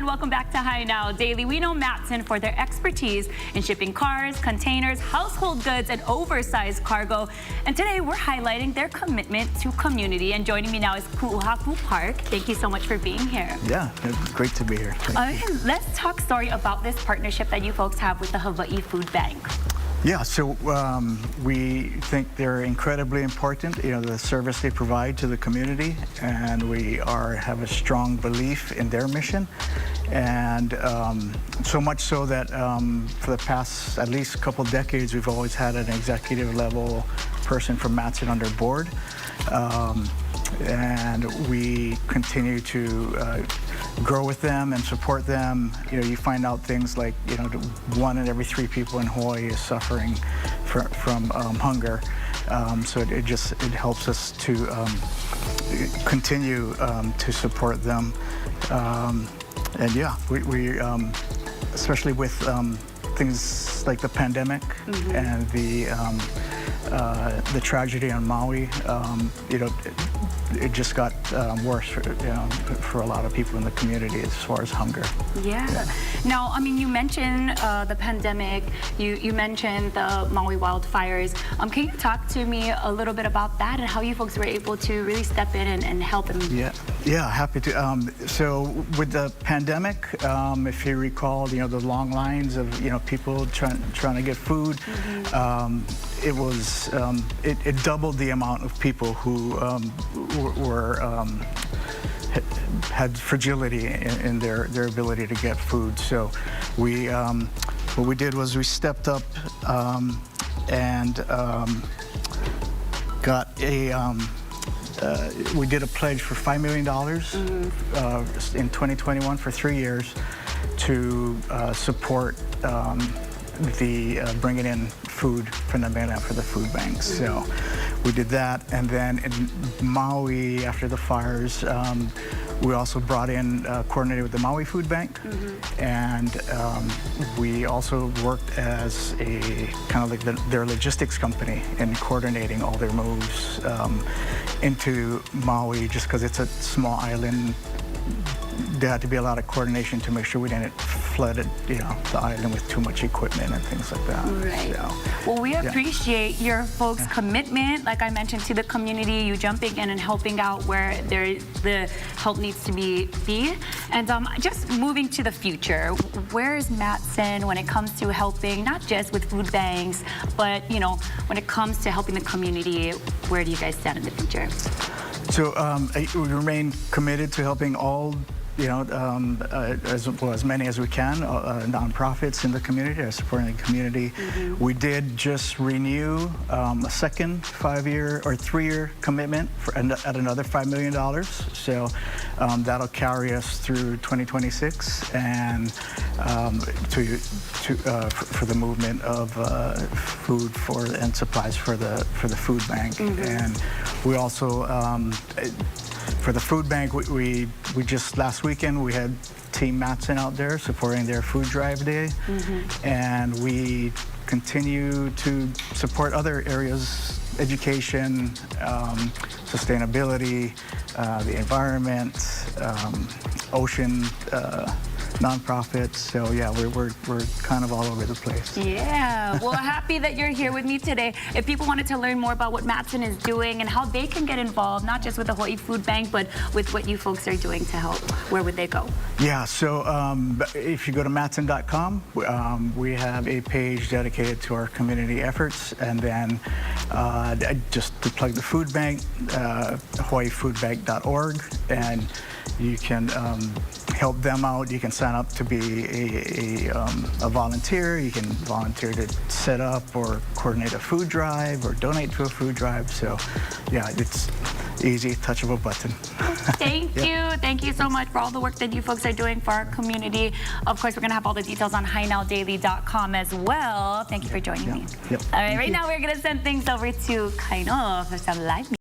everyone, welcome back to Hi Now Daily. We know Matson for their expertise in shipping cars, containers, household goods, and oversized cargo. And today we're highlighting their commitment to community. And joining me now is Ku'uhaku Park. Thank you so much for being here. Yeah, it's great to be here. Let's talk story about this partnership that you folks have with the Hawaii Foodbank. Yeah, so we think they're incredibly important, the service they provide to the community, and we have a strong belief in their mission. And so much so that for the past at least couple decades, we've always had an executive level person from Matson on their board. And we continue to grow with them and support them. You find out things like, 1 in every 3 people in Hawaii is suffering from hunger. So it helps us to continue to support them. And yeah, we especially with things like the pandemic and the tragedy on Maui, it just got worse for a lot of people in the community as far as hunger. Yeah. Now, I mean, you mentioned the pandemic, you mentioned the Maui wildfires. Can you talk to me a little bit about that and how you folks were able to really step in and help them? Yeah, happy to. So with the pandemic, if you recall, the long lines of people trying to get food, it doubled the amount of people who had fragility in their ability to get food. So what we did was we stepped up and got we did a pledge for $5 million in 2021 for 3 years to support bringing in food from the mainland for the food banks. So we did that, and then in Maui, after the fires, we also brought in, coordinated with the Maui Food Bank, and we also worked as a kind of like their logistics company in coordinating all their moves into Maui, just because it's a small island. There had to be a lot of coordination to make sure we didn't flood the island with too much equipment and things like that. Right. So, well, we appreciate your folks' commitment, like I mentioned, to the community, you jumping in and helping out where the help needs to be. And just moving to the future, where is Matson when it comes to helping, not just with food banks, but when it comes to helping the community, where do you guys stand in the future? So we remain committed to helping all, as many as we can, nonprofits in the community, supporting the community. We did just renew a second 5-year or 3-year commitment at another $5 million. So that'll carry us through 2026 and for the movement of food and supplies for the food bank. And we also for the food bank, we just last weekend we had Team Matson out there supporting their food drive day, and we continue to support other areas: education, sustainability, the environment, ocean. Nonprofits. So yeah, we're kind of all over the place. Yeah, well, happy that you're here with me today. If people wanted to learn more about what Matson is doing and how they can get involved, not just with the Hawaii Food Bank, but with what you folks are doing to help, where would they go? Yeah, so if you go to Matson.com, we have a page dedicated to our community efforts, and then just to plug the food bank, hawaiifoodbank.org, and you can help them out. You can sign up to be a volunteer. You can volunteer to set up or coordinate a food drive or donate to a food drive. So yeah, it's easy, touch of a button. Thank you. Thank you so much for all the work that you folks are doing for our community. Of course, we're going to have all the details on hinowdaily.com as well. Thank you for joining me. Yep. All right, right now we're going to send things over to Kaino for some live music.